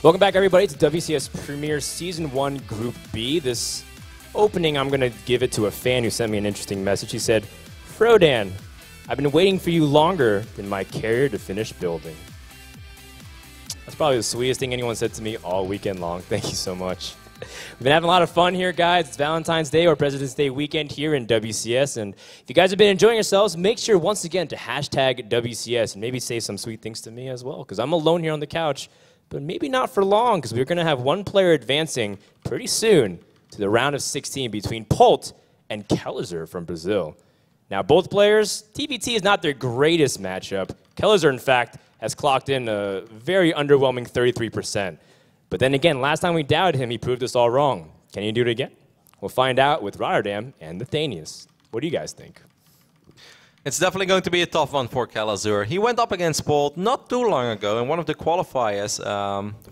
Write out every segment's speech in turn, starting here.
Welcome back, everybody, to WCS Premier Season 1 Group B. This opening, I'm going to give it to a fan who sent me an interesting message. He said, Frodan, I've been waiting for you longer than my carrier to finish building. That's probably the sweetest thing anyone said to me all weekend long. Thank you so much. We've been having a lot of fun here, guys. It's Valentine's Day or President's Day weekend here in WCS. And if you guys have been enjoying yourselves, make sure once again to hashtag WCS and maybe say some sweet things to me as well, because I'm alone here on the couch. But maybe not for long, because we're going to have one player advancing pretty soon to the round of 16 between Polt and Kelazhur from Brazil. Now, both players, TvT is not their greatest matchup. Kelazhur, in fact, has clocked in a very underwhelming 33%. But then again, last time we doubted him, he proved us all wrong. Can he do it again? We'll find out with Rotterdam and the Thanius. What do you guys think? It's definitely going to be a tough one for Kelazhur. He went up against Polt not too long ago in one of the qualifiers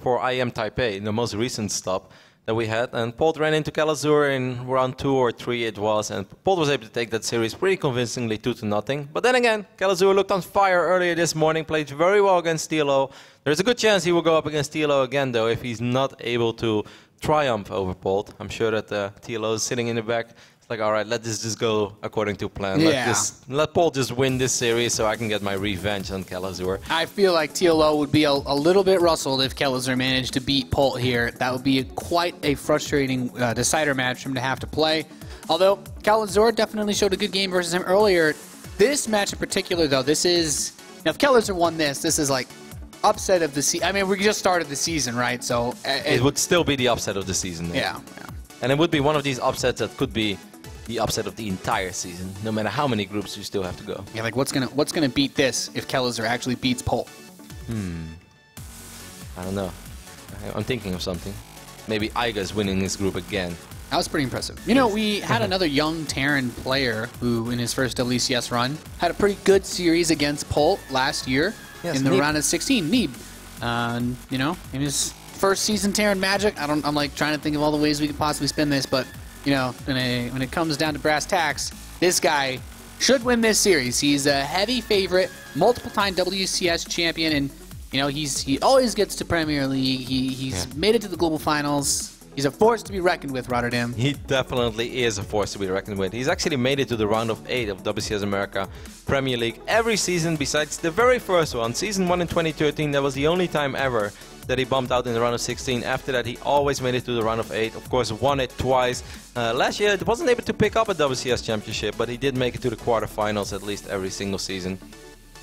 for IM Taipei, the most recent stop that we had. And Polt ran into Kelazhur in round 2 or 3 it was, and Polt was able to take that series pretty convincingly 2-0. But then again, Kelazhur looked on fire earlier this morning, played very well against TLO. There's a good chance he will go up against TLO again, though, if he's not able to triumph over Polt. I'm sure that TLO is sitting in the back. It's like, all right, let this just go according to plan. Yeah. Let Polt just win this series so I can get my revenge on Kelazhur. I feel like TLO would be a little bit rustled if Kelazhur managed to beat Polt here. That would be quite a frustrating decider match for him to have to play. Although Kelazhur definitely showed a good game versus him earlier. This match in particular, though, this is... Now, if Kelazhur won this is like upset of the season. I mean, we just started the season, right? So it would still be the upset of the season. Yeah. And it would be one of these upsets that could be the upset of the entire season, no matter how many groups you still have to go. Yeah, like what's gonna beat this if Kelazhur actually beats Polt? I don't know. I'm thinking of something. Maybe Aiga's winning this group again. That was pretty impressive. You know, we had another young Terran player who, in his first WCS run, had a pretty good series against Polt last year in the round of 16. Neeb, you know, in his first season Terran Magic. I'm like trying to think of all the ways we could possibly spin this, but you know, when it comes down to brass tacks, this guy should win this series. He's a heavy favorite, multiple-time WCS champion, and you know he always gets to Premier League. He's made it to the global finals. He's a force to be reckoned with, Rotterdam. He definitely is a force to be reckoned with. He's actually made it to the round of 8 of WCS America Premier League every season besides the very first one. Season 1 in 2013, that was the only time ever that he bumped out in the round of 16. After that, he always made it to the round of 8. Of course, won it twice. Last year, he wasn't able to pick up a WCS championship, but he did make it to the quarterfinals at least every single season.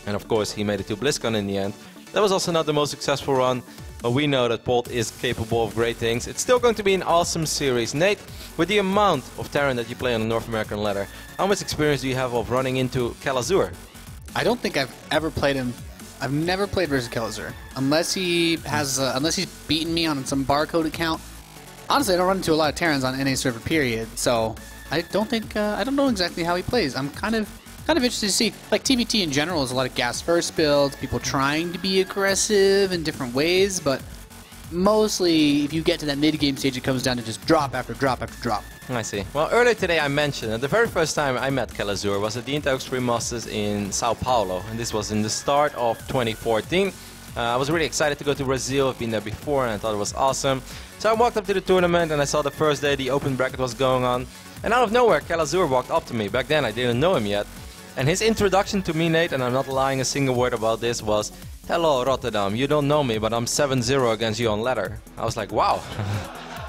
And of course, he made it to BlizzCon in the end. That was also not the most successful run, but we know that Polt is capable of great things. It's still going to be an awesome series. Nate, with the amount of Terran that you play on the North American ladder, how much experience do you have of running into Kelazhur? I don't think I've ever played him. I've never played versus Kelazhur unless he has, unless he's beaten me on some barcode account. Honestly, I don't run into a lot of Terrans on NA server period, so I don't think I don't know exactly how he plays. I'm kind of interested to see. Like TvT in general is a lot of gas first builds, people trying to be aggressive in different ways, but mostly if you get to that mid game stage, it comes down to just drop after drop after drop. I see. Well, earlier today I mentioned that the very first time I met Kelazhur was at the Intel Extreme Masters in Sao Paulo, and this was in the start of 2014. I was really excited to go to Brazil. I've been there before and I thought it was awesome. So I walked up to the tournament and I saw the first day the open bracket was going on, and out of nowhere Kelazhur walked up to me. Back then I didn't know him yet, and his introduction to me, Nate, and I'm not lying a single word about this, was, "Hello Rotterdam, you don't know me, but I'm 7-0 against you on ladder." I was like, wow.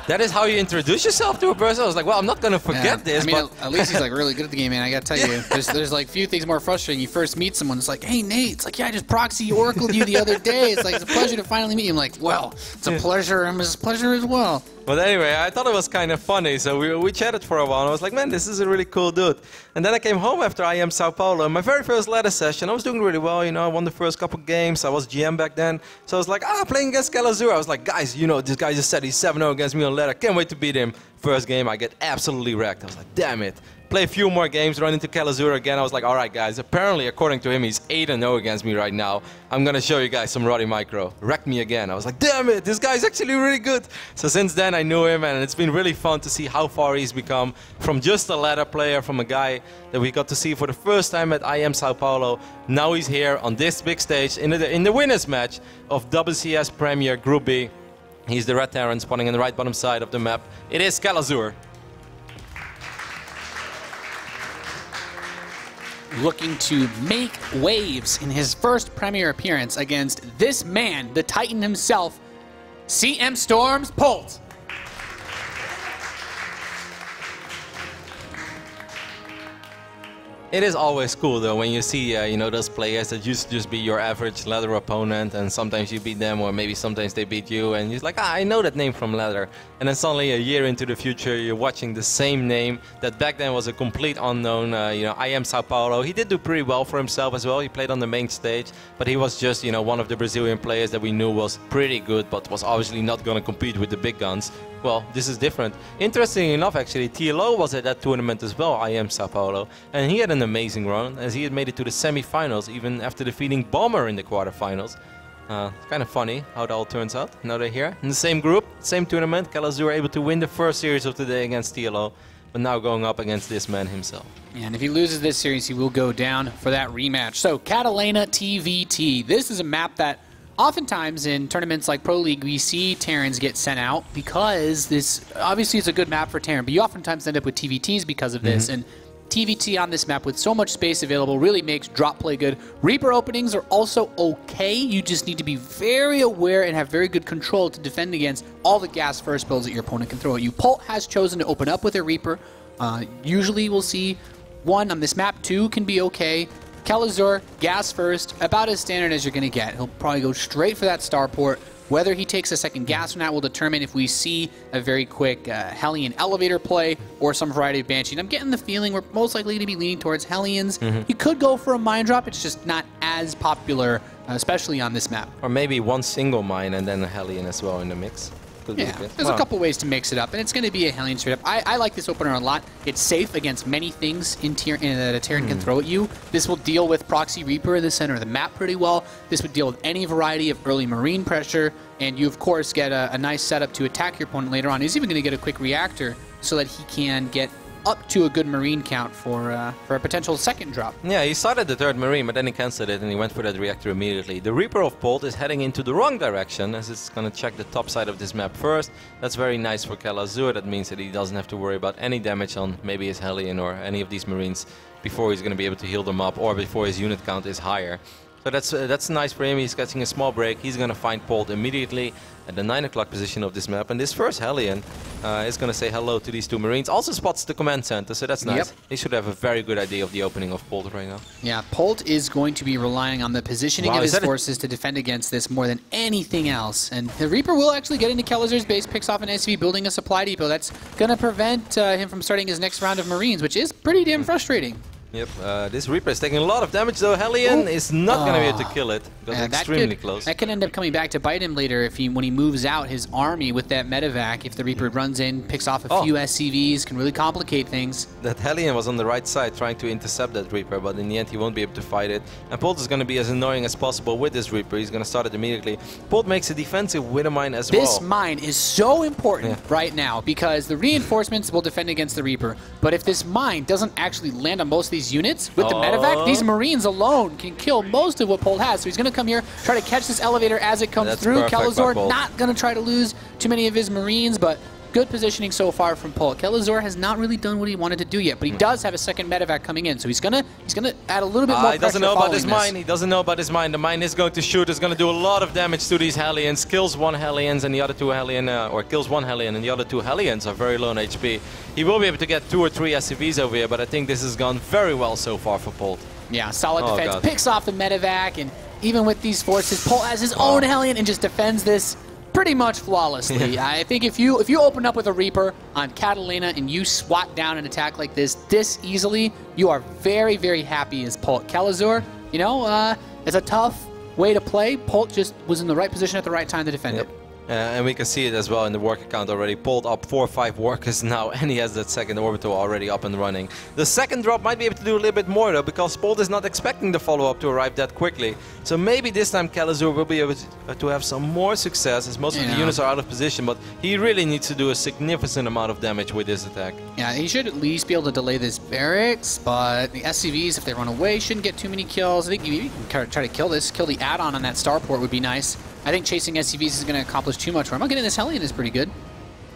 That is how you introduce yourself to a person? I was like, well, I'm not going to forget this. I mean, but at least he's like really good at the game, man. I got to tell you, there's like few things more frustrating. You first meet someone, it's like, hey, Nate, it's like, yeah, I just proxy oracled you the other day. It's like, it's a pleasure to finally meet you. I'm like, well, it's a pleasure. It's a pleasure as well. But anyway, I thought it was kind of funny, so we chatted for a while, and I was like, man, this is a really cool dude. And then I came home after IM Sao Paulo, and my very first ladder session, I was doing really well, you know, I won the first couple games, I was GM back then, so I was like, playing against Kelazhur. I was like, guys, you know, this guy just said he's 7-0 against me on ladder, can't wait to beat him. First game, I get absolutely wrecked. I was like, damn it. Play a few more games, run into Kelazhur again. I was like, all right, guys, apparently, according to him, he's 8-0 against me right now. I'm going to show you guys some Roddy Micro. Wrecked me again. I was like, damn it, this guy's actually really good. So since then, I knew him, and it's been really fun to see how far he's become from just a ladder player, from a guy that we got to see for the first time at IM Sao Paulo. Now he's here on this big stage in the winners match of WCS Premier Group B. He's the red Terran spawning in the right bottom side of the map. It is Kelazhur. Looking to make waves in his first Premier appearance against this man, the Titan himself, CM Storm's Polt. It is always cool though when you see you know, those players that used to just be your average ladder opponent, and sometimes you beat them, or maybe sometimes they beat you, and you're like, ah, I know that name from ladder. And then suddenly a year into the future you're watching the same name that back then was a complete unknown. You know, I am Sao Paulo. He did do pretty well for himself as well. He played on the main stage, but he was just, you know, one of the Brazilian players that we knew was pretty good, but was obviously not going to compete with the big guns. Well, this is different. Interestingly enough, actually, TLO was at that tournament as well, I am Sao Paulo, and he had an amazing run, as he had made it to the semi-finals, even after defeating Bomber in the quarterfinals. Kind of funny how it all turns out. Now they're here in the same group, same tournament. Kelazhur able to win the first series of the day against TLO, but now going up against this man himself. And if he loses this series, he will go down for that rematch. So, Catalina TvT. This is a map that oftentimes in tournaments like Pro League, we see Terrans get sent out because this obviously is a good map for Terran, but you oftentimes end up with TVTs because of this. And TvT on this map with so much space available really makes drop play good. Reaper openings are also okay. You just need to be very aware and have very good control to defend against all the gas first builds that your opponent can throw at you. Polt has chosen to open up with a Reaper. Usually we'll see one on this map, two can be okay. Kelazhur, gas first, about as standard as you're going to get. He'll probably go straight for that starport. Whether he takes a second gas or not will determine if we see a very quick Hellion elevator play or some variety of Banshee. And I'm getting the feeling we're most likely to be leaning towards Hellions. You could go for a mine drop. It's just not as popular, especially on this map. Or maybe one single mine and then a Hellion as well in the mix. Yeah, there's a couple ways to mix it up, and it's going to be a Hellion straight up. I like this opener a lot. It's safe against many things that a Terran can throw at you. This will deal with Proxy Reaper in the center of the map pretty well. This would deal with any variety of early Marine pressure, and you, of course, get a nice setup to attack your opponent later on. He's even going to get a quick reactor so that he can get up to a good Marine count for a potential second drop. Yeah, he started the third Marine, but then he cancelled it and he went for that reactor immediately. The Reaper of Polt is heading into the wrong direction, as it's going to check the top side of this map first. That's very nice for Kelazhur. That means that he doesn't have to worry about any damage on maybe his Hellion or any of these Marines before he's going to be able to heal them up, or before his unit count is higher. So that's nice for him. He's catching a small break. He's going to find Polt immediately at the 9 o'clock position of this map. And this first Hellion is going to say hello to these two Marines. Also spots the command center, so that's nice. He should have a very good idea of the opening of Polt right now. Yeah, Polt is going to be relying on the positioning of his forces to defend against this more than anything else. And the Reaper will actually get into Kelazhur's base, picks off an SCV, building a supply depot. That's going to prevent him from starting his next round of Marines, which is pretty damn frustrating. Yep, this Reaper is taking a lot of damage, though Hellion is not going to be able to kill it, because it's extremely close. That could end up coming back to bite him later when he moves out his army with that medevac. If the Reaper runs in, picks off a few SCVs, can really complicate things. That Hellion was on the right side trying to intercept that Reaper, but in the end he won't be able to fight it. And Polt is going to be as annoying as possible with this Reaper. He's going to start it immediately. Polt makes a defensive with a mine as well. This mine is so important right now, because the reinforcements will defend against the Reaper. But if this mine doesn't actually land on most of these units, with the medevac, these Marines alone can kill most of what Polt has. So he's going to come here, try to catch this elevator as it comes through. Kelazhur not going to try to lose too many of his Marines, but good positioning so far from Polt. Kelazhur has not really done what he wanted to do yet, but he does have a second medevac coming in, so he's gonna add a little bit more pressure. He doesn't know about this mine. He doesn't know about this mine. The mine is going to shoot. It's going to do a lot of damage to these Hellions. Kills one Hellions and the other two Hellion, or kills one Hellion and the other two Hellions are very low on HP. He will be able to get 2 or 3 SCVs over here, but I think this has gone very well so far for Polt. Yeah, solid defense. Picks off the medevac, and even with these forces, Polt has his own Hellion and just defends this pretty much flawlessly. I think if you open up with a Reaper on Catalina and you swat down an attack like this easily, you are very, very happy as Polt. Kelazhur, you know, it's a tough way to play. Polt just was in the right position at the right time to defend it. And we can see it as well in the worker count already. Polt up 4 or 5 workers now, and he has that second orbital already up and running. The second drop might be able to do a little bit more though, because Polt is not expecting the follow-up to arrive that quickly. So maybe this time Kelazhur will be able to have some more success, as most of the units are out of position, but he really needs to do a significant amount of damage with this attack. Yeah, he should at least be able to delay this barracks, but the SCVs, if they run away, shouldn't get too many kills. I think you can try to kill this. Kill the add-on on that starport would be nice. I think chasing SCVs is going to accomplish too much for him. Getting this Hellion is pretty good.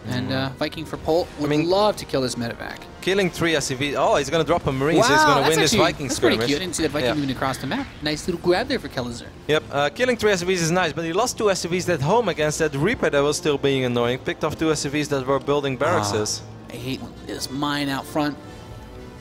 And Viking for Polt would love to kill this medevac. Killing 3 SCVs. Oh, he's going to drop a Marine, so he's going to win this Viking skirmish. Pretty cute. I didn't see that Viking moving across the map. Nice little grab there for Kelazhur. Yep, killing 3 SCVs is nice, but he lost 2 SCVs at home against that Reaper that was still being annoying. Picked off 2 SCVs that were building barracks. I hate this mine out front.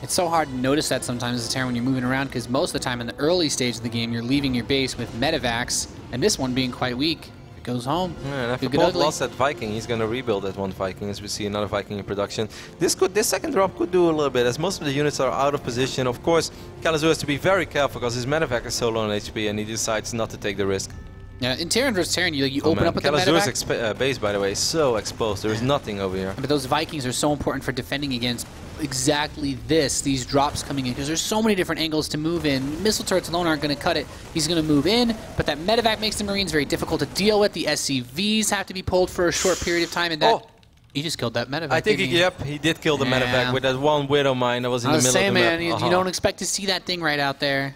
It's so hard to notice that sometimes as a Terran when you're moving around, because most of the time in the early stage of the game, you're leaving your base with medevacs, and this one being quite weak. Goes home. Yeah, and after Polt lost that Viking, he's going to rebuild that one Viking as we see another Viking in production. This second drop could do a little bit, as most of the units are out of position. Of course, Kelazhur has to be very careful because his medevac is so low on HP and he decides not to take the risk. Yeah, in Terran versus Terran, you open up with the medevac. Kelazhur's base, by the way, is so exposed. There is nothing over here. But those Vikings are so important for defending against exactly these drops coming in, because there's so many different angles to move in. Missile turrets alone aren't going to cut it. He's going to move in, but that medevac makes the Marines very difficult to deal with. The SCVs have to be pulled for a short period of time, and that he just killed that medevac. I think he did kill the medevac with that one Widow mine that was in the middle of the map. You don't expect to see that thing right out there,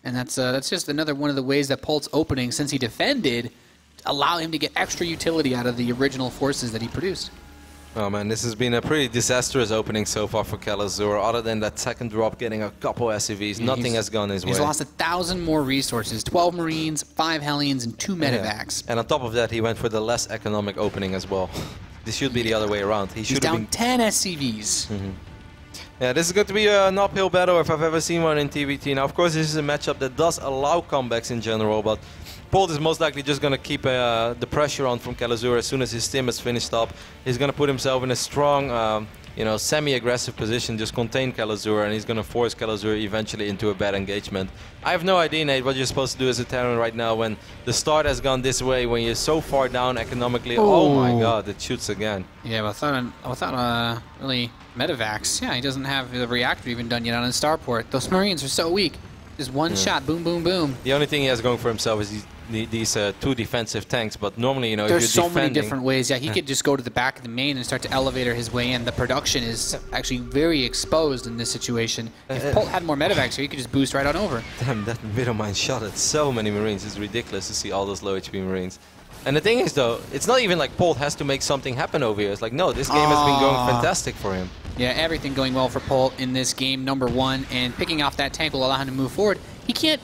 and that's just another one of the ways that Polt's opening, since he defended, allow him to get extra utility out of the original forces that he produced. Oh man, this has been a pretty disastrous opening so far for Kelazhur. Other than that second drop getting a couple SCVs, nothing has gone his way. He's lost 1,000 more resources, 12 Marines, 5 Hellions, and 2 medevacs. And on top of that, he went for the less economic opening as well. This should be the other way around. He's down 10 SCVs. Yeah, this is going to be an uphill battle if I've ever seen one in TvT. Now, of course, this is a matchup that does allow comebacks in general, but Polt is most likely just going to keep the pressure on from Kelazhur as soon as his stim is finished up. He's going to put himself in a strong, semi-aggressive position, just contain Kelazhur, and he's going to force Kelazhur eventually into a bad engagement. I have no idea, Nate, what you're supposed to do as a Terran right now when the start has gone this way, when you're so far down economically. Oh my god, it shoots again. Yeah, without really medevacs, yeah, he doesn't have the reactor even done yet on his starport. Those Marines are so weak. Just one shot, boom, boom, boom. The only thing he has going for himself is these 2 defensive tanks, but normally, there's if you're so defending, many different ways. Yeah, he could just go to the back of the main and start to elevator his way in. The production is actually very exposed in this situation. If Polt had more medevacs here, he could just boost right on over. Damn, that Widow mine shot at so many Marines. It's ridiculous to see all those low HP Marines. And the thing is, though, it's not even like Polt has to make something happen over here. It's like, no, this game has been going fantastic for him. Yeah, everything going well for Polt in this game, #1, and picking off that tank will allow him to move forward. He can't,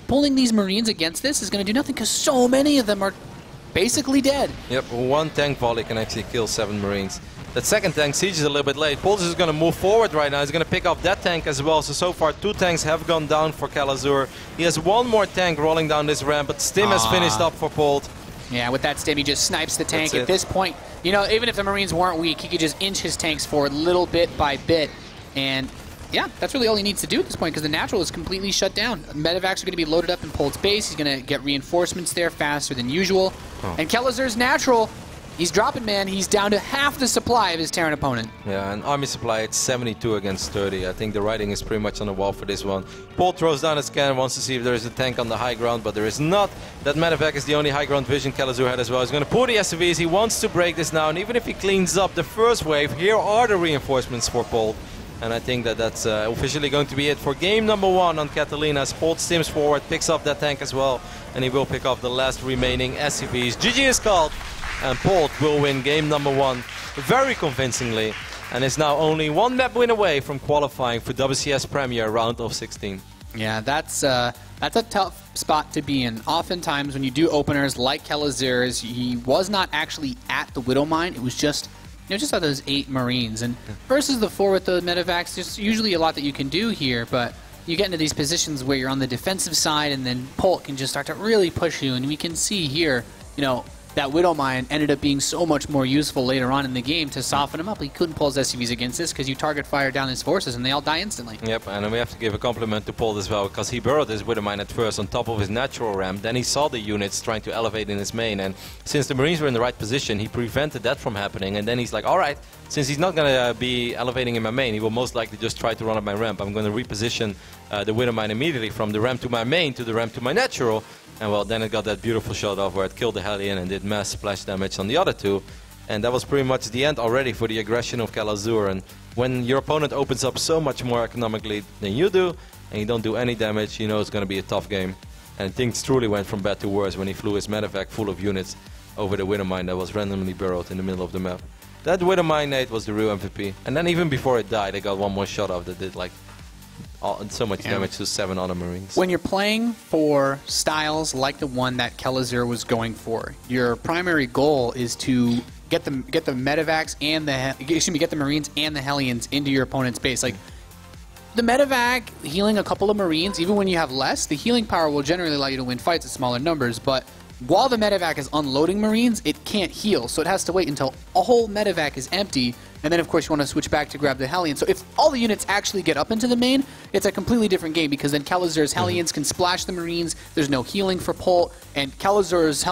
pulling these Marines against this is going to do nothing because so many of them are basically dead. Yep, 1 tank volley can actually kill 7 Marines. That second tank, Siege, is a little bit late. Polt is going to move forward right now. He's going to pick up that tank as well. So far, 2 tanks have gone down for Kelazhur. He has 1 more tank rolling down this ramp, but Stim has finished up for Polt. Yeah, with that Stim, he just snipes the tank. At this point, even if the Marines weren't weak, he could just inch his tanks forward little bit by bit. And yeah, that's really all he needs to do at this point because the natural is completely shut down. Medevacs are going to be loaded up in Polt's base. He's going to get reinforcements there faster than usual. And Kelazhur's natural, he's dropping, man. He's down to half the supply of his Terran opponent. Yeah, and army supply, it's 72 against 30. I think the writing is pretty much on the wall for this one. Polt throws down a scan, wants to see if there is a tank on the high ground, but there is not. That medevac is the only high ground vision Kelazhur had as well. He's going to pull the SCVs. He wants to break this now, and even if he cleans up the first wave, here are the reinforcements for Polt. And I think that's officially going to be it for game #1 on Catalina. As Polt stims forward, picks up that tank as well, and he will pick up the last remaining SCVs. GG is called, and Polt will win game #1 very convincingly, and is now only 1 map win away from qualifying for WCS Premier round of 16. Yeah, that's a tough spot to be in. Oftentimes when you do openers like Kelazhur's, he was not actually at the Widow Mine. It was just out those 8 Marines. And versus the 4 with the medevacs, there's usually a lot that you can do here, but you get into these positions where you're on the defensive side and then Polt can just start to really push you. And we can see here, that Widow Mine ended up being so much more useful later on in the game to soften him up. He couldn't pull his SCVs against this because you target fire down his forces and they all die instantly. Yep, and we have to give a compliment to Polt as well because he burrowed his Widow Mine at first on top of his natural ramp. Then he saw the units trying to elevate in his main, and since the Marines were in the right position, he prevented that from happening. And then he's like, all right, since he's not going to be elevating in my main, he will most likely just try to run up my ramp. I'm going to reposition the Widow Mine immediately from the ramp to my main to the ramp to my natural. And well, then it got that beautiful shot off where it killed the Hellion and did mass splash damage on the other 2. And that was pretty much the end already for the aggression of Kelazhur. And when your opponent opens up so much more economically than you do, and you don't do any damage, it's going to be a tough game. And things truly went from bad to worse when he flew his medevac full of units over the Widow Mine that was randomly burrowed in the middle of the map. That Widow Mine nade was the real MVP. And then even before it died, they got one more shot off that did like so much damage to 7 other Marines. When you're playing for styles like the one that Kelazhur was going for, your primary goal is to get the medevacs and get the Marines and the Hellions into your opponent's base. Like the medevac healing a couple of Marines, even when you have less, the healing power will generally allow you to win fights at smaller numbers, but while the medevac is unloading Marines, it can't heal, so it has to wait until a whole medevac is empty, and then of course you want to switch back to grab the Hellion. So if all the units actually get up into the main, it's a completely different game, because then Kelazhur's Hellions can splash the Marines, there's no healing for Polt, and Kelazhur's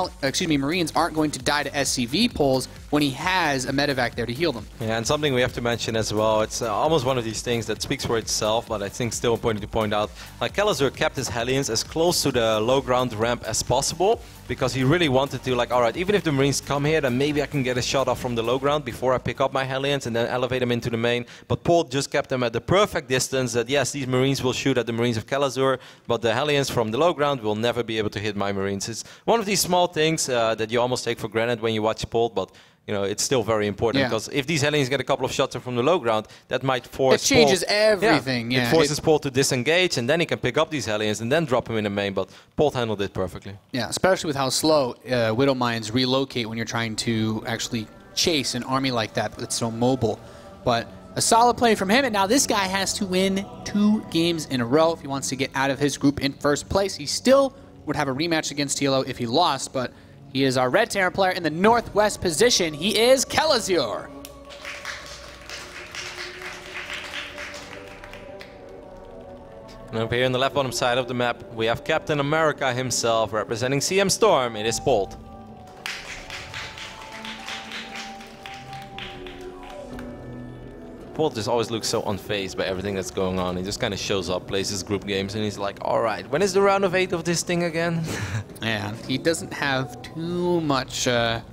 Marines aren't going to die to SCV pulls when he has a medevac there to heal them. Yeah, and something we have to mention as well, it's almost one of these things that speaks for itself, but I think still important to point out, like Kelazhur kept his Hellions as close to the low ground ramp as possible, because he really wanted to, like, alright, even if the Marines come here, then maybe I can get a shot off from the low ground before I pick up my Hellions and then elevate them into the main. But Polt just kept them at the perfect distance that, yes, these Marines will shoot at the Marines of Kelazhur, but the Hellions from the low ground will never be able to hit my Marines. It's one of these small things that you almost take for granted when you watch Polt, but you know, it's still very important, because if these Hellions get a couple of shots from the low ground, that might force It changes everything. It forces Polt to disengage, and then he can pick up these Hellions and then drop them in the main, but Polt handled it perfectly. Yeah, especially with how slow Widow Mines relocate when you're trying to actually chase an army like that that's so mobile. But a solid play from him, and now this guy has to win 2 games in a row if he wants to get out of his group in first place. He still would have a rematch against TLO if he lost, but he is our Red Terran player in the northwest position. He is Kelazhur. And over here on the left bottom side of the map, we have Captain America himself representing CM Storm. It is Polt. Polt just always looks so unfazed by everything that's going on. He just kind of shows up, plays his group games, and he's like, all right, when is the round of 8 of this thing again? Yeah, he doesn't have too much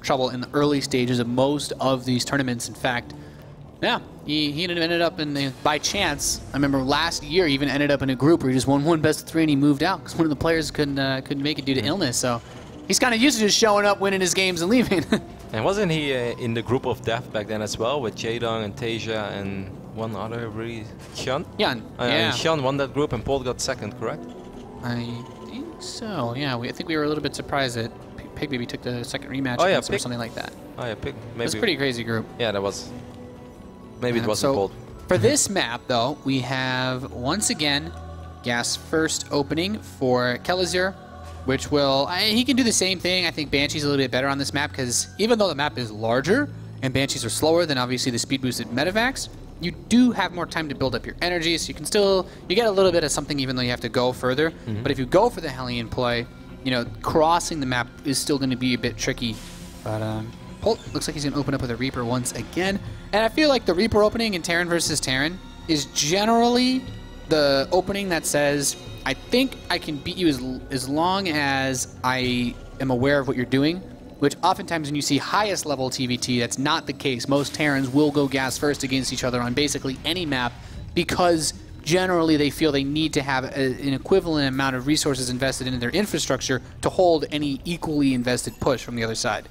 trouble in the early stages of most of these tournaments. In fact, yeah, he ended up in by chance. I remember last year he even ended up in a group where he just won 1 best of 3 and he moved out because one of the players couldn't make it due to illness. So he's kind of used to just showing up, winning his games, and leaving. And wasn't he in the group of death back then as well, with Jaedong and Tasia and one other, really, Xian? Yeah. And Xian won that group and Polt got second, correct? I think so, yeah. I think we were a little bit surprised that Pig maybe took the second rematch against him or something like that. Oh yeah, Pig. Maybe. It was a pretty crazy group. Yeah, that was. Maybe it wasn't Polt. For this map, though, we have, once again, gas first opening for Kelazhur, which will, he can do the same thing. I think Banshee's a little bit better on this map, because even though the map is larger and Banshees are slower than obviously the speed boosted medevacs, you do have more time to build up your energy, so you can still, you get a little bit of something even though you have to go further. But if you go for the Hellion play, you know, crossing the map is still going to be a bit tricky. But Polt looks like he's going to open up with a Reaper once again. And I feel like the Reaper opening in Terran versus Terran is generally the opening that says, I think I can beat you as long as I am aware of what you're doing, which oftentimes when you see highest level TvT, that's not the case. Most Terrans will go gas first against each other on basically any map because generally they feel they need to have an equivalent amount of resources invested in their infrastructure to hold any equally invested push from the other side.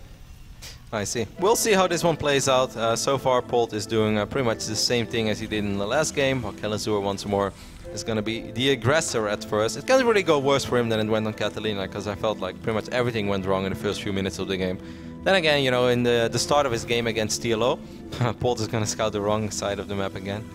I see. We'll see how this one plays out. So far, Polt is doing pretty much the same thing as he did in the last game, while Kelazhur once more is going to be the aggressor at first. It can't really go worse for him than it went on Catalina, because I felt like pretty much everything went wrong in the first few minutes of the game. Then again, you know, in the start of his game against TLO, Polt is going to scout the wrong side of the map again.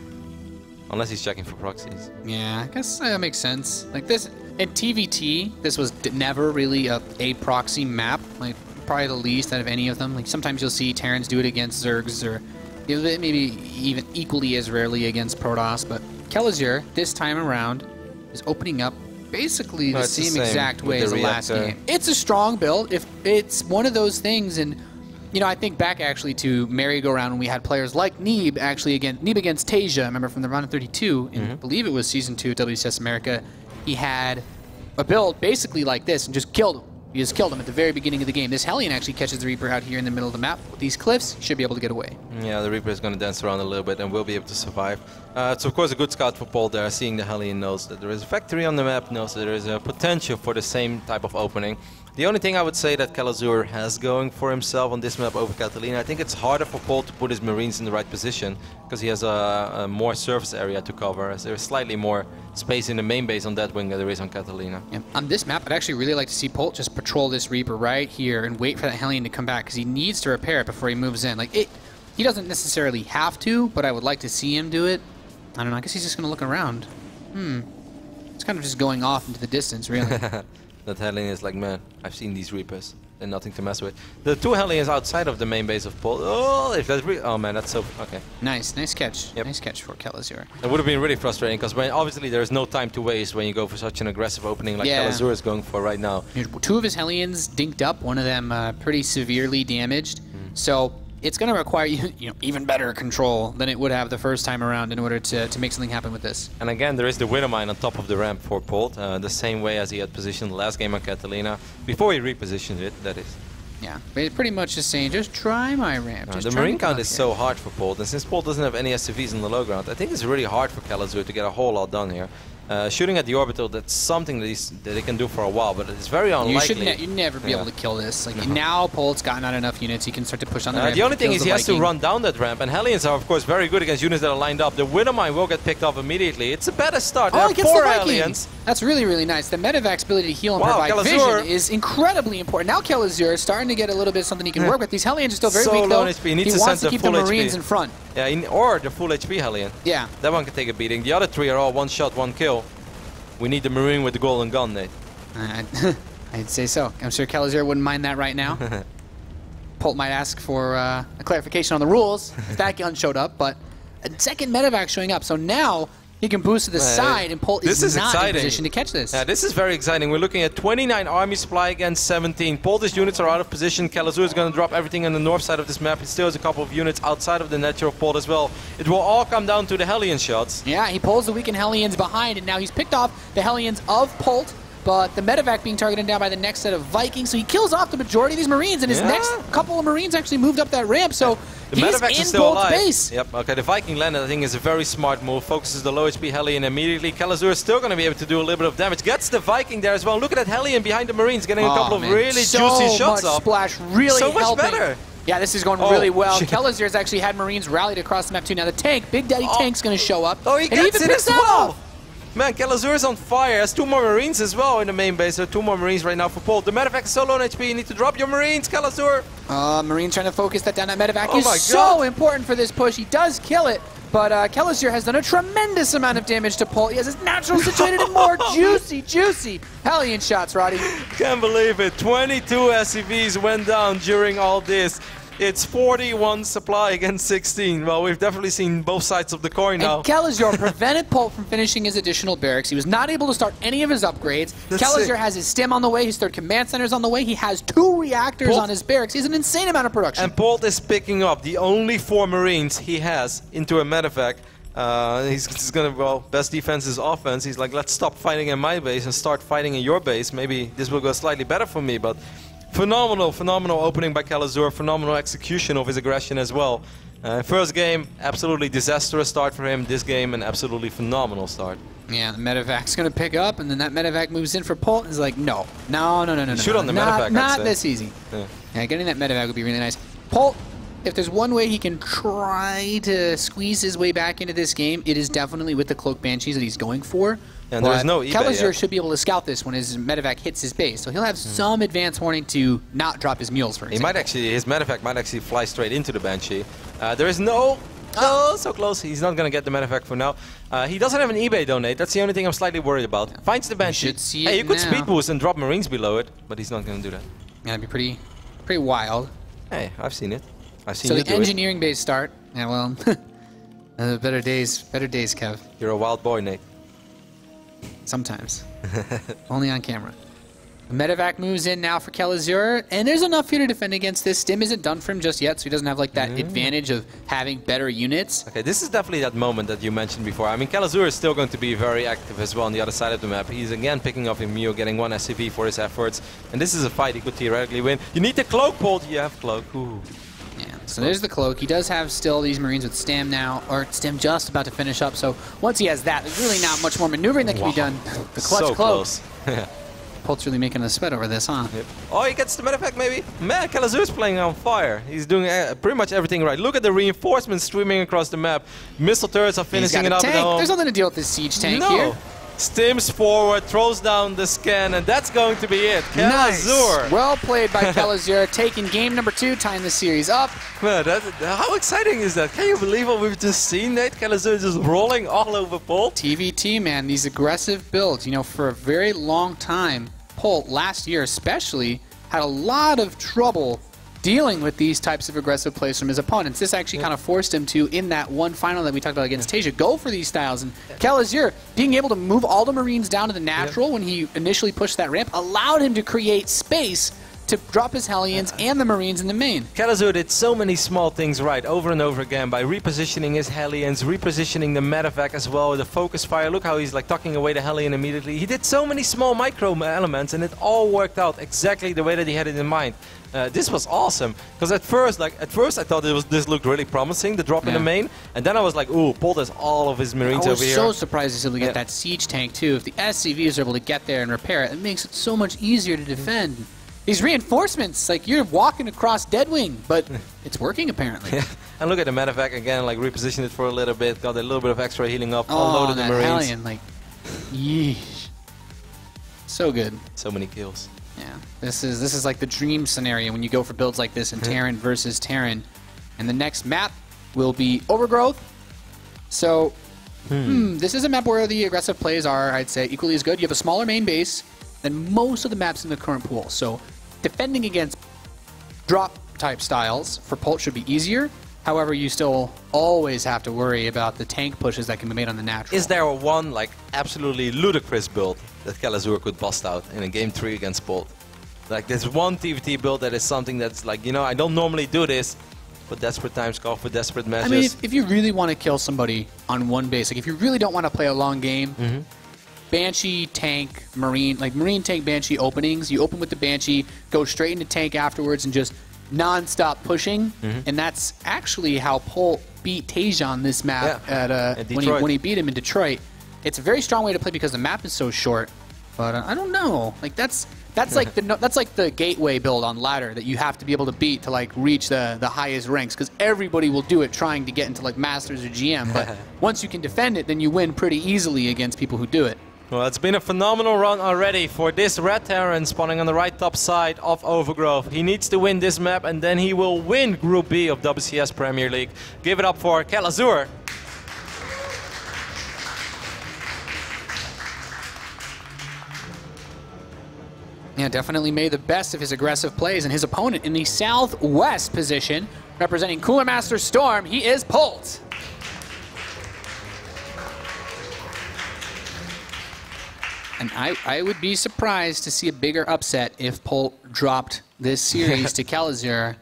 Unless he's checking for proxies. Yeah, I guess that makes sense. Like this, in TvT, this was never really a proxy map. Like, probably the least out of any of them. Like, sometimes you'll see Terrans do it against Zergs, or maybe even equally as rarely against Protoss, but Kelazhur, this time around, is opening up basically the same exact way as the last game. It's a strong build. If it's one of those things, and you know, I think back actually to merry-go-round when we had players like Neeb actually Neeb against Tasia. I remember from the round of 32, and I believe it was Season 2 WCS America. He had a build basically like this and just killed him. You just killed him at the very beginning of the game. This Hellion actually catches the Reaper out here in the middle of the map. With these cliffs, should be able to get away. Yeah, the Reaper is going to dance around a little bit and will be able to survive. It's of course a good scout for Polt there, seeing the Hellion, knows that there is a factory on the map, knows that there is a potential for the same type of opening. The only thing I would say that Kelazhur has going for himself on this map over Catalina, I think it's harder for Polt to put his Marines in the right position, because he has a more surface area to cover, as there's slightly more space in the main base on that wing than there is on Catalina. Yeah. On this map, I'd actually really like to see Polt just patrol this Reaper right here and wait for that Hellion to come back, because he needs to repair it before he moves in. Like, he doesn't necessarily have to, but I would like to see him do it. I don't know, I guess he's just going to look around. It's kind of just going off into the distance, really. That Hellion is like, man, I've seen these Reapers. They're nothing to mess with. The two Hellions outside of the main base of Polt. Oh, if that's oh man, that's so okay. Nice catch. Yep. Nice catch for Kelazhur. It would have been really frustrating because obviously there is no time to waste when you go for such an aggressive opening like Kelazhur is going for right now. Two of his Hellions dinked up. One of them pretty severely damaged. So it's going to require you know, even better control than it would have the first time around in order to make something happen with this. And again, there is the Winter Mine on top of the ramp for Polt, the same way as he had positioned the last game on Catalina, before he repositioned it, that is. Yeah, but it's pretty much just saying, just try my ramp. The Marine count is so hard for Polt, and since Polt doesn't have any SCVs on the low ground, I think it's really hard for Kelazhur to get a whole lot done here. Shooting at the orbital, that's something that he can do for a while, but it's very unlikely. You'd never be able to kill this. Like now, Polt's gotten out enough units, he can start to push on the ramp. The only thing is he has to run down that ramp, and Hellions are of course very good against units that are lined up. The Winter Mine will get picked off immediately. It's a better start. There are 4 Hellions. That's really, really nice. The Medevac's ability to heal and provide Kelazhur vision is incredibly important. Now Kelazhur is starting to get a little bit of something he can work with. These Hellions are still very weak though. He wants to keep the Marines in front. Yeah, or the full HP Hellion. Yeah. That one can take a beating. The other 3 are all one shot, one kill. We need the Marine with the golden gun, Nate. I'd say so. I'm sure Kelazhur wouldn't mind that right now. Polt might ask for a clarification on the rules if that gun showed up, but a second medevac showing up. So now he can boost to the side, and Polt is not in position to catch this. Yeah, this is very exciting. We're looking at 29 army supply against 17. Polt's units are out of position. Kelazhur is going to drop everything on the north side of this map. He still has a couple of units outside of the nature of Polt as well. It will all come down to the Hellion shots. Yeah, he pulls the weakened Hellions behind, and now he's picked off the Hellions of Polt, but the medevac being targeted down by the next set of Vikings, so he kills off the majority of these Marines, and his next couple of Marines actually moved up that ramp, so the medevacs are still alive. Base. Yep, okay, the Viking landed, I think, is a very smart move. Focuses the low HP Hellion immediately. Kelazhur is still going to be able to do a little bit of damage. Gets the Viking there as well. Look at that Hellion behind the Marines, getting a couple of really juicy shots off. Splash, really so much helping. better. Yeah, this is going really well. Kelazhur has actually had Marines rallied across the map too. Now the tank, Big Daddy Tank's going to show up. Oh, he gets it as well. Man, Kelazhur is on fire. Has 2 more Marines as well in the main base. There are 2 more Marines right now for Polt. The medevac is so low on HP. You need to drop your Marines, Kelazhur. Marine trying to focus that down. That medevac is so important for this push. He does kill it, but Kelazhur has done a tremendous amount of damage to Polt. He has his natural situated and more juicy Hellion shots, Roddy. Can't believe it. 22 SCVs went down during all this. It's 41 supply against 16. Well, we've definitely seen both sides of the coin now. And Kelazhur prevented Polt from finishing his additional barracks. He was not able to start any of his upgrades. Kelazhur has his stim on the way. His 3rd command center is on the way. He has 2 reactors on his barracks. He has an insane amount of production. And Polt is picking up the only 4 Marines he has into a medevac. He's going to, well, best defense is offense. He's like, let's stop fighting in my base and start fighting in your base. Maybe this will go slightly better for me, but phenomenal opening by Kelazhur, phenomenal execution of his aggression as well. First game, absolutely disastrous start for him. This game, an absolutely phenomenal start. Yeah, the medevac's going to pick up, and then that medevac moves in for Polt, and is like, no. Shoot on the medevac, not this easy. Yeah, getting that medevac would be really nice. Polt, if there's one way he can try to squeeze his way back into this game, it is definitely with the Cloak Banshees that he's going for. And there's no eBay Kelazhur should be able to scout this when his medevac hits his base, so he'll have some advance warning to not drop his mules, for example. His medevac might actually fly straight into the Banshee. There is no... Oh, so close. He's not going to get the medevac for now. He doesn't have an eBay donate. That's the only thing I'm slightly worried about. Yeah. Finds the Banshee. Hey, you could speed boost and drop Marines below it, but he's not going to do that. Yeah, it'd be pretty wild. Hey, I've seen it. So the engineering base start. Yeah, well, better days, Kev. You're a wild boy, Nate. Sometimes. Only on camera. Medevac moves in now for Kelazhur, and there's enough here to defend against this. Stim isn't done for him just yet, so he doesn't have like that advantage of having better units. Okay, this is definitely that moment that you mentioned before. I mean, Kelazhur is still going to be very active as well on the other side of the map. He's again picking up Emil, getting 1 SCV for his efforts, and this is a fight he could theoretically win. You need the cloak, Polt. You have cloak. Ooh. Yeah, so there's the cloak. He does have still these Marines with Stim now, or Stim just about to finish up. So once he has that, there's really not much more maneuvering that can be done. The clutch so cloak. close. Polt's really making a sweat over this, huh? Yep. Oh, he gets the medevac maybe? Man, Kelazhur's playing on fire. He's doing pretty much everything right. Look at the reinforcements streaming across the map. Missile turrets are finishing it up at home. There's nothing to deal with this siege tank here. Stims forward, throws down the scan, and that's going to be it. Kelazhur. Nice. Well played by Kelazhur, taking game number 2, tying the series up. Man, how exciting is that? Can you believe what we've just seen, Nate? Kelazhur just rolling all over Polt. TvT, man, these aggressive builds. You know, for a very long time, Polt, last year especially, had a lot of trouble dealing with these types of aggressive plays from his opponents. This actually kind of forced him to, in that one final that we talked about against Tasia, go for these styles. And Kelazhur, being able to move all the Marines down to the natural when he initially pushed that ramp, allowed him to create space to drop his Hellions and the Marines in the main. Kelazhur did so many small things right over and over again by repositioning his Hellions, repositioning the medevac as well, the focus fire. Look how he's like tucking away the Hellion immediately. He did so many small micro elements and it all worked out exactly the way that he had it in mind. This was awesome because at first I thought this looked really promising, the drop in the main, and then I was like, ooh, Polt has all of his Marines over here. I was so surprised he's able to get that siege tank too. If the SCVs are able to get there and repair it, it makes it so much easier to defend. These reinforcements, like you're walking across Deadwing, but it's working apparently. And look at the medevac again, like repositioned it for a little bit, got a little bit of extra healing up, unloaded the Marines. Hellion, like, yeesh. So good. So many kills. Yeah, this is like the dream scenario when you go for builds like this in Terran versus Terran. And the next map will be Overgrowth. So, this is a map where the aggressive plays are, I'd say, equally as good. You have a smaller main base than most of the maps in the current pool. So, defending against drop-type styles for Polt should be easier. However, you still always have to worry about the tank pushes that can be made on the natural. Is there one like absolutely ludicrous build that Kelazhur could bust out in a game 3 against Polt? Like there's one TvT build that is something that's like, you know, I don't normally do this, but desperate times call for desperate measures. I mean, if you really want to kill somebody on one base, like if you really don't want to play a long game, Banshee, tank, Marine, like Marine, tank, Banshee openings, you open with the Banshee, go straight into tank afterwards and just non-stop pushing, and that's actually how Polt beat Tasia on this map at when he beat him in Detroit. It's a very strong way to play because the map is so short. But I don't know, like that's like the gateway build on ladder that you have to be able to beat to like reach the highest ranks because everybody will do it trying to get into like Masters or GM. But once you can defend it, then you win pretty easily against people who do it. Well, it's been a phenomenal run already for this Red Terran spawning on the right top side of Overgrowth. He needs to win this map and then he will win Group B of WCS Premier League. Give it up for Kelazhur. Yeah, definitely made the best of his aggressive plays, and his opponent in the southwest position, representing Cooler Master Storm, he is Polt. And I would be surprised to see a bigger upset if Polt dropped this series to Kelazhur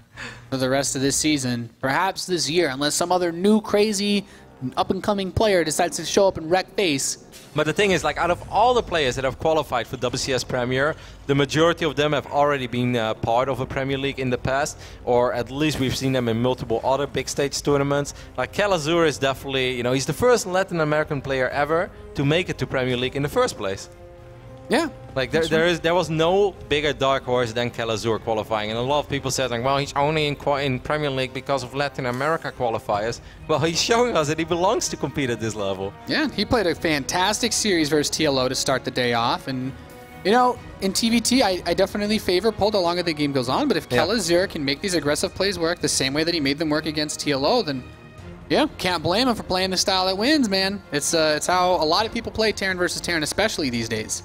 for the rest of this season. Perhaps this year, unless some other new crazy up-and-coming player decides to show up and wreck face. But the thing is, like, out of all the players that have qualified for WCS Premier, the majority of them have already been part of a Premier League in the past, or at least we've seen them in multiple other big stage tournaments. Like, Kelazhur is definitely, you know, he's the first Latin American player ever to make it to Premier League in the first place. Yeah. Like there was no bigger dark horse than Kelazhur qualifying, and a lot of people said like, well, he's only in Premier League because of Latin America qualifiers. Well, he's showing us that he belongs to compete at this level. Yeah, he played a fantastic series versus TLO to start the day off, and you know, in TvT, I definitely favor Polt the longer the game goes on. But if Kelazhur can make these aggressive plays work the same way that he made them work against TLO, then yeah, can't blame him for playing the style that wins, man. It's how a lot of people play Terran versus Terran, especially these days.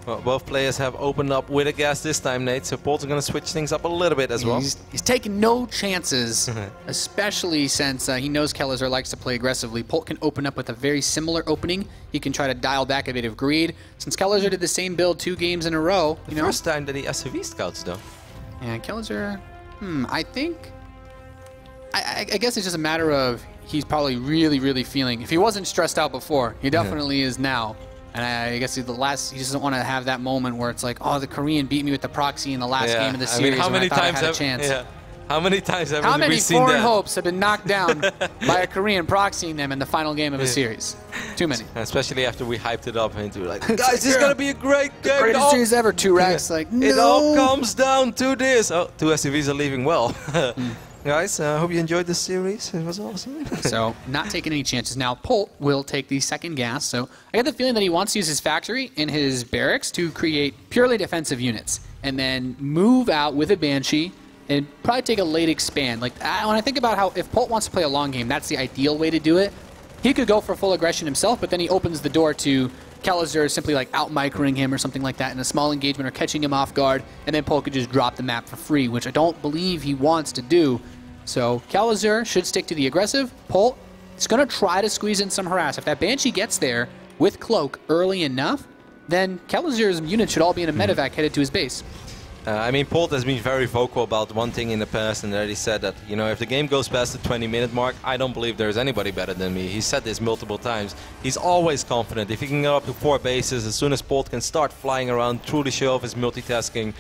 Well, both players have opened up with a gas this time, Nate, so Polt's going to switch things up a little bit as well. He's taking no chances, especially since he knows Kelazhur likes to play aggressively. Polt can open up with a very similar opening. He can try to dial back a bit of greed. Since Kelazhur did the same build 2 games in a row. The first time that he SCV scouts, though. Yeah, Kelazhur, I think... I guess it's just a matter of he's probably really feeling... If he wasn't stressed out before, he definitely is now. And I guess he doesn't want to have that moment where it's like, oh, the Korean beat me with the proxy in the last game of the series. I mean, how many times have we seen foreign that? hopes have been knocked down by a Korean proxying them in the final game of a series? Too many. Especially after we hyped it up into like, guys, this is gonna be a great game. Greatest series ever. 2 racks. Like, no. It all comes down to this. Oh, 2 SCVs are leaving well. Guys, I hope you enjoyed this series. It was awesome. So, not taking any chances. Now, Polt will take the second gas. So, I get the feeling that he wants to use his factory and his barracks to create purely defensive units. And then move out with a Banshee and probably take a late expand. Like, when I think about how, if Polt wants to play a long game, that's the ideal way to do it. He could go for full aggression himself, but then he opens the door to Kelazhur simply like out-microing him or something like that in a small engagement or catching him off guard, and then Polt could just drop the map for free, which I don't believe he wants to do. So Kelazhur should stick to the aggressive. Polt is going to try to squeeze in some harass. If that Banshee gets there with Cloak early enough, then Kelazhur's units should all be in a medevac headed to his base. I mean, Polt has been very vocal about one thing in the past, and already said that, you know, if the game goes past the 20-minute mark, I don't believe there's anybody better than me. He said this multiple times. He's always confident. If he can go up to 4 bases, as soon as Polt can start flying around, truly show off his multitasking,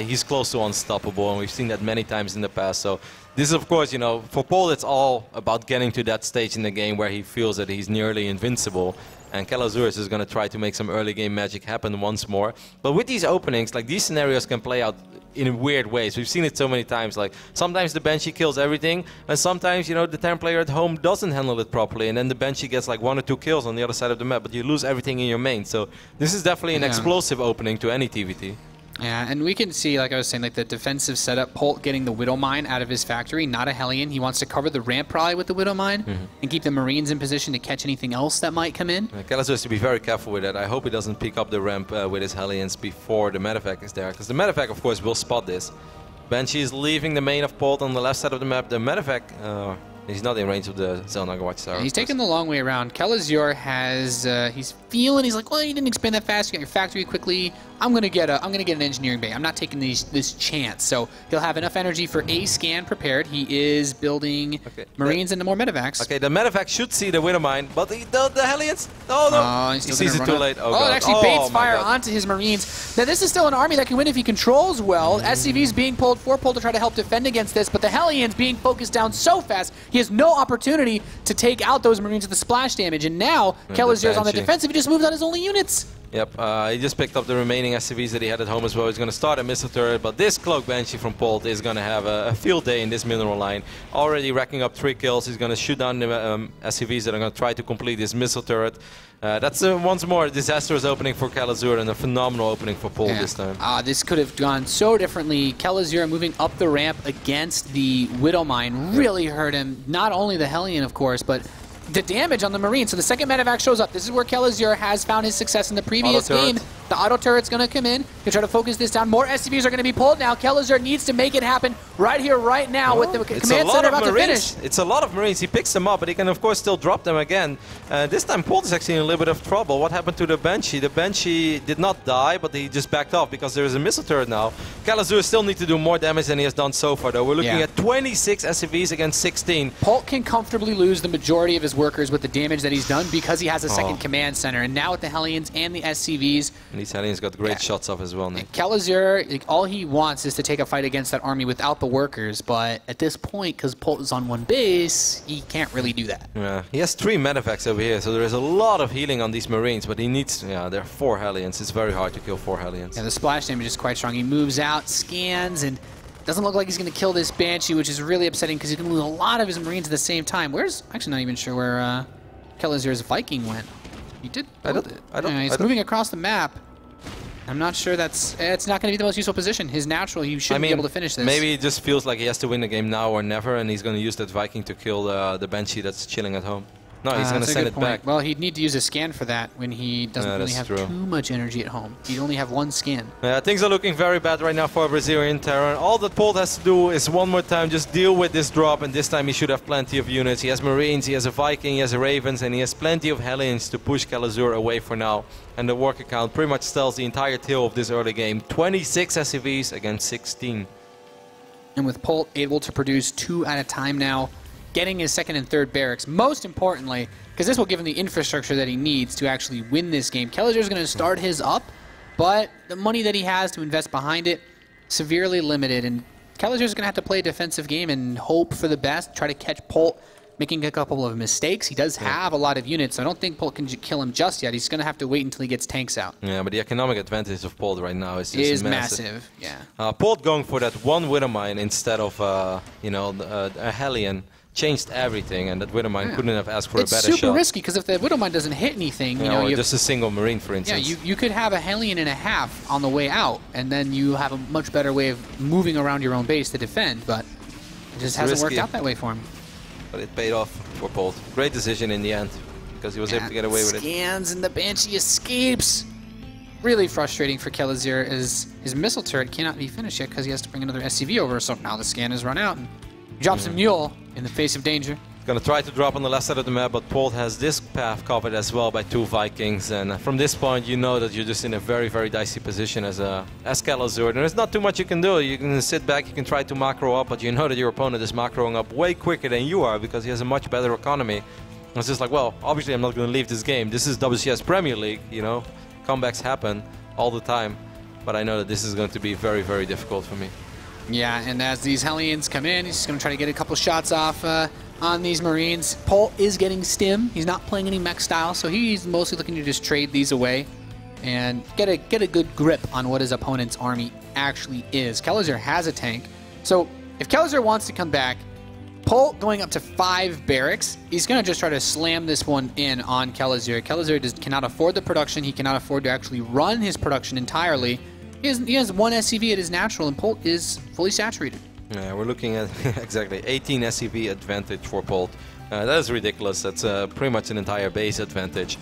he's close to unstoppable, and we've seen that many times in the past. So this is, of course, you know, for Polt, it's all about getting to that stage in the game where he feels that he's nearly invincible. And Kelazhur is going to try to make some early game magic happen once more. But with these openings, like, these scenarios can play out in weird ways. We've seen it so many times. Like, sometimes the Banshee kills everything, and sometimes, you know, the Terran player at home doesn't handle it properly, and then the Banshee gets like 1 or 2 kills on the other side of the map, but you lose everything in your main. So this is definitely an explosive opening to any TvT. Yeah, and we can see, like I was saying, like the defensive setup, Polt getting the Widow Mine out of his factory, not a Hellion. He wants to cover the ramp probably with the Widow Mine and keep the Marines in position to catch anything else that might come in. Kelazhur has to be very careful with that. I hope he doesn't pick up the ramp with his Hellions before the medevac is there, because the medevac, of course, will spot this. Banshee is leaving the main of Polt on the left side of the map. The medevac, he's not in range of the Xel'Naga Watchtower. He's taking the long way around. Kelazhur has, he's like, well, you didn't expand that fast. You got your factory quickly. I'm gonna get an engineering bay. I'm not taking this chance. So he'll have enough energy for a scan prepared. He is building Marines into more medevacs. Okay, the medevac should see the Widow Mine, but the Hellions, oh no, he sees it too late. Oh, God. It actually baits fire onto his Marines. Now this is still an army that can win if he controls well. SCV's being pulled for Polt to try to help defend against this, but the Hellions being focused down so fast, he has no opportunity to take out those Marines with the splash damage. And now Kelazhur's on the defensive. He just moved out his only units. Yep, he just picked up the remaining SCVs that he had at home as well. He's going to start a missile turret, but this Cloak Banshee from Polt is going to have a field day in this mineral line. Already racking up 3 kills. He's going to shoot down the SCVs that are going to try to complete this missile turret. That's once more a disastrous opening for Kelazhur and a phenomenal opening for Polt this time. This could have gone so differently. Kelazhur moving up the ramp against the Widow Mine really hurt him. Not only the Hellion, of course, but the damage on the Marine. So the second medevac shows up. This is where Kelazhur has found his success in the previous game. The auto turret's going to come in. He'll try to focus this down. More SCVs are going to be pulled now. Kelazhur needs to make it happen right here, right now, with the command center about to finish. It's a lot of Marines. He picks them up, but he can, of course, still drop them again. This time, Polt is actually in a little bit of trouble. What happened to the Banshee? The Banshee did not die, but he just backed off because there is a missile turret now. Kelazhur still needs to do more damage than he has done so far, though. We're looking at 26 SCVs against 16. Polt can comfortably lose the majority of his workers with the damage that he's done because he has a second command center. And now with the Hellions and the SCVs... And these Hellions got great shots off as well, Nick. Kelazhur, like, all he wants is to take a fight against that army without the workers, but at this point, because Polt is on one base, he can't really do that. Yeah, he has 3 medevacs over here, so there is a lot of healing on these Marines, but he needs... Yeah, there are 4 Hellions. It's very hard to kill 4 Hellions. Yeah, the splash damage is quite strong. He moves out, scans, and doesn't look like he's going to kill this Banshee, which is really upsetting because he's going to lose a lot of his Marines at the same time. Where's... Actually, not even sure where Kelazhur's Viking went. He did build it. He's moving across the map. I'm not sure it's not going to be the most useful position. His natural, he shouldn't be able to finish this. Maybe he just feels like he has to win the game now or never, and he's going to use that Viking to kill the Banshee that's chilling at home. No, he's going to send it back. Well, he'd need to use a scan for that when he doesn't really have too much energy at home. He'd only have one scan. Yeah, things are looking very bad right now for Brazilian Terran. All that Polt has to do is one more time just deal with this drop, and this time he should have plenty of units. He has Marines, he has a Viking, he has a Ravens, and he has plenty of Hellions to push Kelazhur away for now. And the work account pretty much tells the entire tale of this early game. 26 SCVs against 16. And with Polt able to produce 2 at a time now, getting his second and third barracks, most importantly, because this will give him the infrastructure that he needs to actually win this game. Kelazhur is going to start his up, but the money that he has to invest behind it, severely limited. And Kelazhur is going to have to play a defensive game and hope for the best, try to catch Polt making a couple of mistakes. He does have a lot of units, so I don't think Polt can kill him just yet. He's going to have to wait until he gets tanks out. Yeah, but the economic advantage of Polt right now is just massive. Yeah. Polt going for that one Widowmine instead of, a Hellion changed everything, and that Widowmine couldn't have asked for a better shot. It's super risky, because if the Widowmine doesn't hit anything, or just a single Marine, for instance. Yeah, you could have a Hellion and a half on the way out, and then you have a much better way of moving around your own base to defend, but it just hasn't worked out that way for him. But it paid off for Polt. Great decision in the end, because he was able to get away with it. Scans and the Banshee escapes. Really frustrating for Kelazhur, as his missile turret cannot be finished yet because he has to bring another SCV over, so now the scan has run out. And he drops a mule in the face of danger. Going to try to drop on the left side of the map, but Polt has this path covered as well by 2 Vikings, and from this point you know that you're just in a very, very dicey position as Kelazhur. There's not too much you can do. You can sit back, you can try to macro up, but you know that your opponent is macroing up way quicker than you are because he has a much better economy. It's just like, well, obviously I'm not going to leave this game. This is WCS Premier League, comebacks happen all the time, but I know that this is going to be very, very difficult for me. Yeah, and as these Hellions come in, he's just going to try to get a couple shots off on these Marines. Polt is getting stim. He's not playing any mech style, so he's mostly looking to just trade these away and get a good grip on what his opponent's army actually is. Kelazhur has a tank, so if Kelazhur wants to come back, Polt going up to 5 barracks, he's going to just try to slam this one in on Kelazhur. Kelazhur cannot afford the production. He cannot afford to actually run his production entirely. He has 1 SCV at his natural, and Polt is fully saturated. Yeah, we're looking at exactly 18 SCV advantage for Polt. That is ridiculous. That's pretty much an entire base advantage.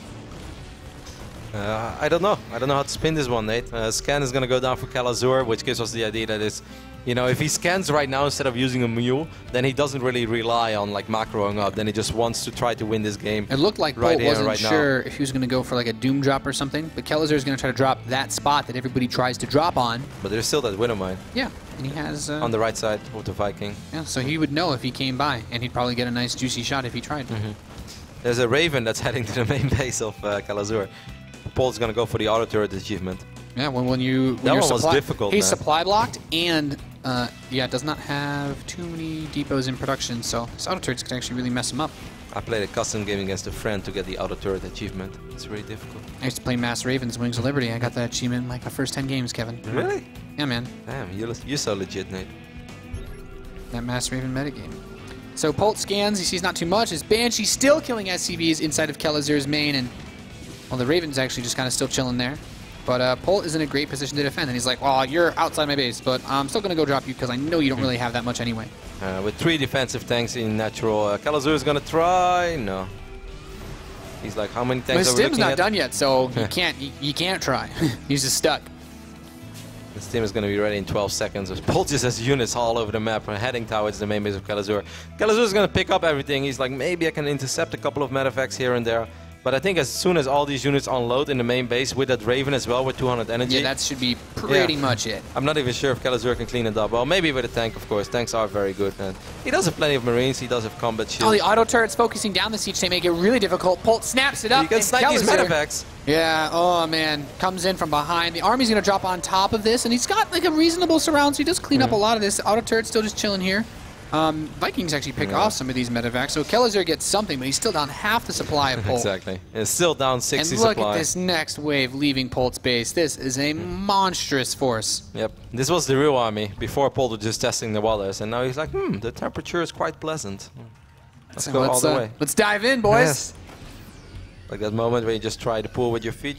I don't know. I don't know how to spin this one, Nate. Scan is going to go down for Kelazhur, which gives us the idea that it's, if he scans right now instead of using a mule, then he doesn't really rely on macroing up. Then he just wants to try to win this game. It looked like Polt wasn't sure if he was going to go for a doom drop or something, but Kelazhur is going to try to drop that spot that everybody tries to drop on. But there's still that Widowmine. Yeah, and he has on the right side of the Viking. Yeah, so he would know if he came by, and he'd probably get a nice juicy shot if he tried. There's a Raven that's heading to the main base of Kelazhur. Polt's going to go for the auto turret achievement. Yeah, when you're was difficult. He's supply blocked, and does not have too many depots in production, so his auto turrets can actually really mess him up. I played a custom game against a friend to get the auto turret achievement. It's really difficult. I used to play Mass Ravens, Wings of Liberty. I got that achievement in my first 10 games, Kevin. Really? Yeah, man. Damn, you're so legit, Nate. That Mass Raven metagame. So Polt scans, he sees not too much. His Banshee still killing SCVs inside of Kelazhur's main, and well, the Raven's actually just kind of still chilling there. But Polt is in a great position to defend, and he's like, well, you're outside my base, but I'm still going to go drop you because I know you don't really have that much anyway. With 3 defensive tanks in natural, Kelazhur is going to try. No. He's like, how many tanks are we looking at? His stim's not done yet, so you can't try. He's just stuck. The stim is going to be ready in 12 seconds. Polt just has units all over the map heading towards the main base of Kelazhur. Kelazhur is going to pick up everything. He's like, maybe I can intercept a couple of medevacts here and there. But I think as soon as all these units unload in the main base with that Raven as well with 200 energy. Yeah, that should be pretty much it. I'm not even sure if Kelazhur can clean it up. Well, maybe with a tank, of course. Tanks are very good. And he does have plenty of Marines. He does have combat shield. Oh, the auto turrets focusing down the siege tank make it really difficult. Polt snaps it up. You can snipe these medevacts. Yeah, oh man. Comes in from behind. The army's going to drop on top of this. And he's got a reasonable surround, so he does clean up a lot of this. Auto turret's still just chilling here. Vikings actually pick off some of these medevacs, so Kelazhur gets something, but he's still down half the supply of Polt. Exactly. It's still down 60 supply. And look supply. at this next wave leaving Polt's base. This is a monstrous force. Yep. This was the real army before Polt was just testing the waters, and now he's like, the temperature is quite pleasant. Let's go all the way. Let's dive in, boys. Yes. Like that moment where you just try to pull with your feet,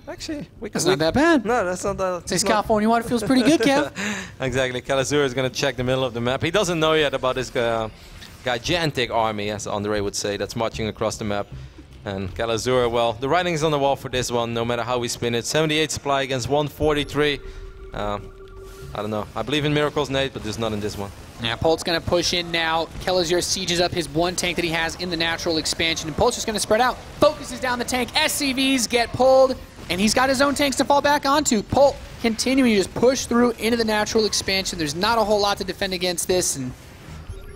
actually, we can. That's not that bad. No, that's not that. This California water feels pretty good, Kev. Exactly. Kelazhur is going to check the middle of the map. He doesn't know yet about this gigantic army, as Andre would say, that's marching across the map. And Kelazhur, well, the writing is on the wall for this one, no matter how we spin it. 78 supply against 143. I don't know. I believe in miracles, Nate, but there's not in this one. Yeah, Polt's going to push in now. Kelazhur sieges up his one tank that he has in the natural expansion, and Polt's just going to spread out. Focuses down the tank. SCVs get pulled, and he's got his own tanks to fall back onto. Polt continuing to just push through into the natural expansion. There's not a whole lot to defend against this, and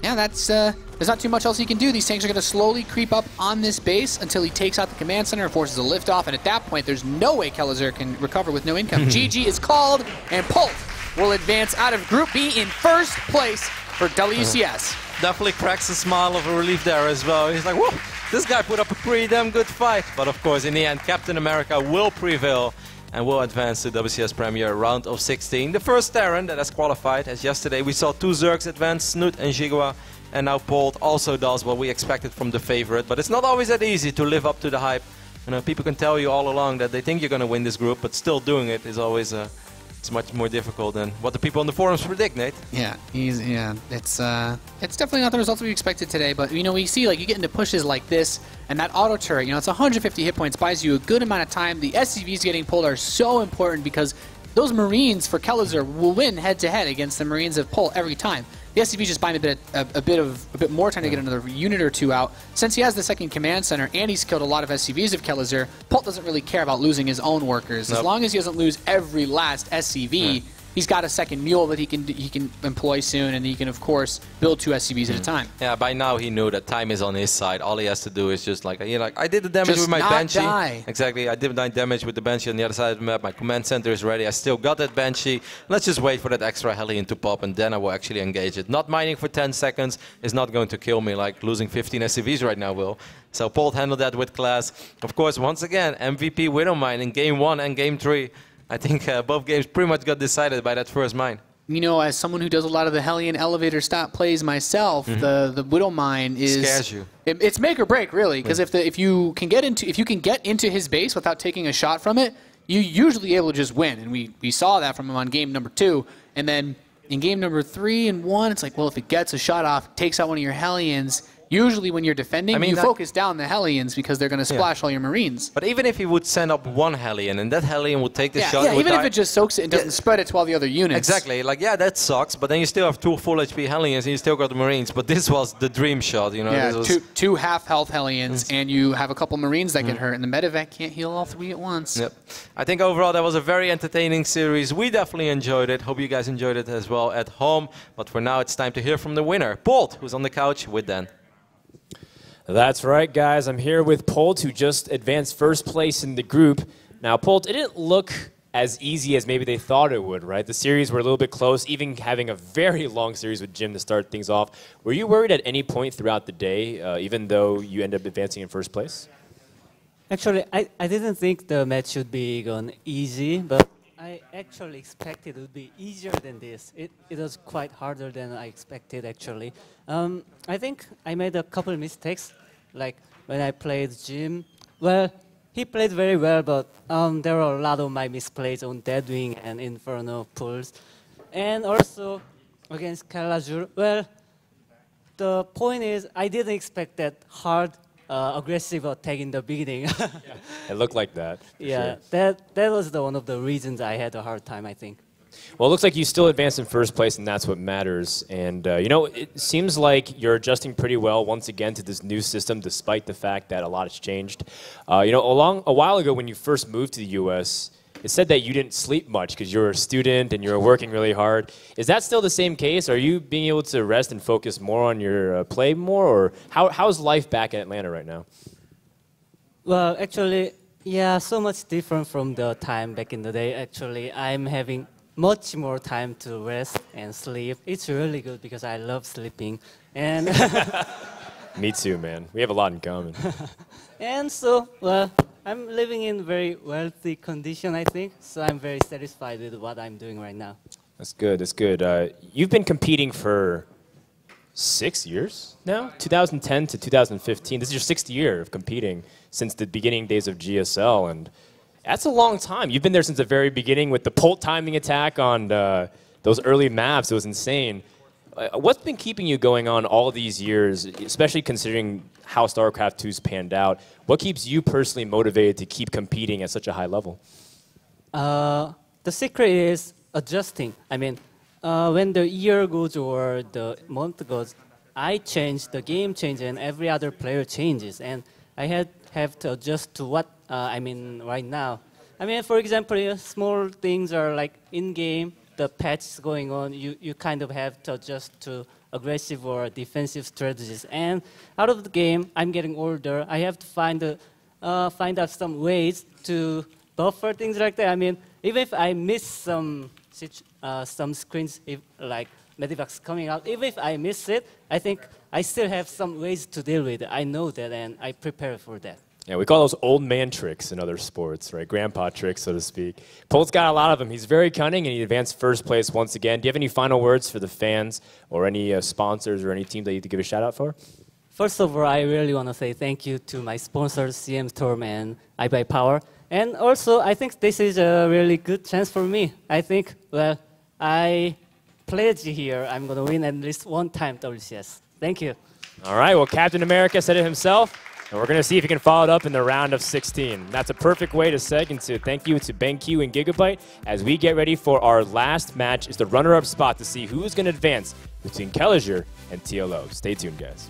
yeah, that's there's not too much else he can do. These tanks are going to slowly creep up on this base until he takes out the command center and forces a liftoff, and at that point, there's no way Kelazhur can recover with no income. GG is called, and Polt will advance out of Group B in first place for WCS. Definitely cracks a smile of a relief there as well. He's like, whoa, this guy put up a pretty damn good fight. But of course, in the end, Captain America will prevail and will advance to WCS Premier round of 16. The first Terran that has qualified, as yesterday we saw 2 Zergs advance, Snoot and Jigua, and now Polt also does what we expected from the favorite. But it's not always that easy to live up to the hype. You know, people can tell you all along that they think you're going to win this group, but still doing it is always it's much more difficult than what the people on the forums predict, Nate. Yeah, it's definitely not the results we expected today, but you know, we see like you get into pushes like this, and that auto turret, you know, it's 150 hit points, buys you a good amount of time. The SCVs getting pulled are so important because those Marines for Kelazhur will win head-to-head against the Marines of Polt every time. The SCV just buying a bit more time to get another unit or two out. Since he has the second command center and he's killed a lot of SCVs of Kelazhur, Polt doesn't really care about losing his own workers. Nope. As long as he doesn't lose every last SCV, he's got a second mule that he can employ soon, and he can, of course, build 2 SCVs at a time. Yeah, by now he knew that time is on his side. All he has to do is just like, you know, like I did the damage with my Banshee. Die. Exactly, I did 9 damage with the Banshee on the other side of the map. My command center is ready. I still got that Banshee. Let's just wait for that extra Hellion to pop, and then I will actually engage it. Not mining for 10 seconds is not going to kill me like losing 15 SCVs right now will. So Polt handled that with class. Of course, once again, MVP Widow Mine in Game 1 and Game 3. I think both games pretty much got decided by that first mine. You know, as someone who does a lot of the Hellion elevator stop plays myself, the Widow Mine scares you. It's make or break, really, because if you can get into his base without taking a shot from it, you're usually able to just win. And we saw that from him on game number 2, and then in game number 3 and 1, it's like, well, if it gets a shot off, takes out one of your Hellions. Usually when you're defending, you focus down the Hellions because they're going to splash all your Marines. But even if he would send up 1 Hellion and that Hellion would take the shot... Yeah, even if it just soaks it and doesn't spread it to all the other units. Exactly. Like, yeah, that sucks, but then you still have 2 full HP Hellions and you still got the Marines. But this was the dream shot, you know. Yeah, this was two half-health Hellions, and you have a couple Marines that get hurt, and the medevac can't heal all 3 at once. Yep. I think overall that was a very entertaining series. We definitely enjoyed it. Hope you guys enjoyed it as well at home. But for now, it's time to hear from the winner, Polt, who's on the couch with Dan. That's right, guys. I'm here with Polt, who just advanced first place in the group. Now, Polt, it didn't look as easy as maybe they thought it would, right? The series were a little bit close, even having a very long series with Jim to start things off. Were you worried at any point throughout the day, even though you ended up advancing in first place? Actually, I didn't think the match should be gone easy, but I actually expected it would be easier than this. It was quite harder than I expected, actually. I think I made a couple mistakes, like when I played Jim. Well, he played very well, but there were a lot of my misplays on Deadwing and Inferno pulls. And also, against Kelazhur, well, the point is I didn't expect that hard, aggressive attack in the beginning. It looked like that. Yeah, sure. that was one of the reasons I had a hard time, I think. Well, it looks like you still advanced in first place, and that's what matters. And, you know, it seems like you're adjusting pretty well once again to this new system, despite the fact that a lot has changed. You know, a while ago when you first moved to the U.S., it said that you didn't sleep much because you're a student and you're working really hard. Is that still the same case? Are you being able to rest and focus more on your play more? Or how's life back at Atlanta right now? Well, actually, yeah, so much different from the time back in the day. Actually, I'm having much more time to rest and sleep. It's really good because I love sleeping. And Me too, man. We have a lot in common. And so, well, I'm living in very wealthy condition, I think. So I'm very satisfied with what I'm doing right now. That's good. That's good. You've been competing for 6 years now, 2010 to 2015. This is your 6th year of competing since the beginning days of GSL, and that's a long time. You've been there since the very beginning with the Polt timing attack on those early maps. It was insane. What's been keeping you going on all these years, especially considering how StarCraft II's panned out? What keeps you personally motivated to keep competing at such a high level? The secret is adjusting. I mean, when the year goes or the month goes, I change, the game changes, and every other player changes. And I have to adjust to what I mean right now. I mean, for example, small things are like in-game, the patch going on, you kind of have to adjust to aggressive or defensive strategies. And out of the game, I'm getting older. I have to find out some ways to buffer things like that. I mean, even if I miss some screens, if, like Medivacs coming out, even if I miss it, I think I still have some ways to deal with it. I know that, and I prepare for that. Yeah, we call those old man tricks in other sports, right? Grandpa tricks, so to speak. Polt's got a lot of them. He's very cunning, and he advanced first place once again. Do you have any final words for the fans or any sponsors or any team that you have to give a shout-out for? First of all, I really want to say thank you to my sponsors, CM Storm and iBuyPower. And also, I think this is a really good chance for me. I think, well, I pledge here I'm going to win at least one time WCS. Thank you. All right, well, Captain America said it himself. And we're going to see if he can follow it up in the round of 16. That's a perfect way to seg and to thank you to BenQ and Gigabyte as we get ready for our last match. It's the runner-up spot to see who's going to advance between Kelazhur and TLO. Stay tuned, guys.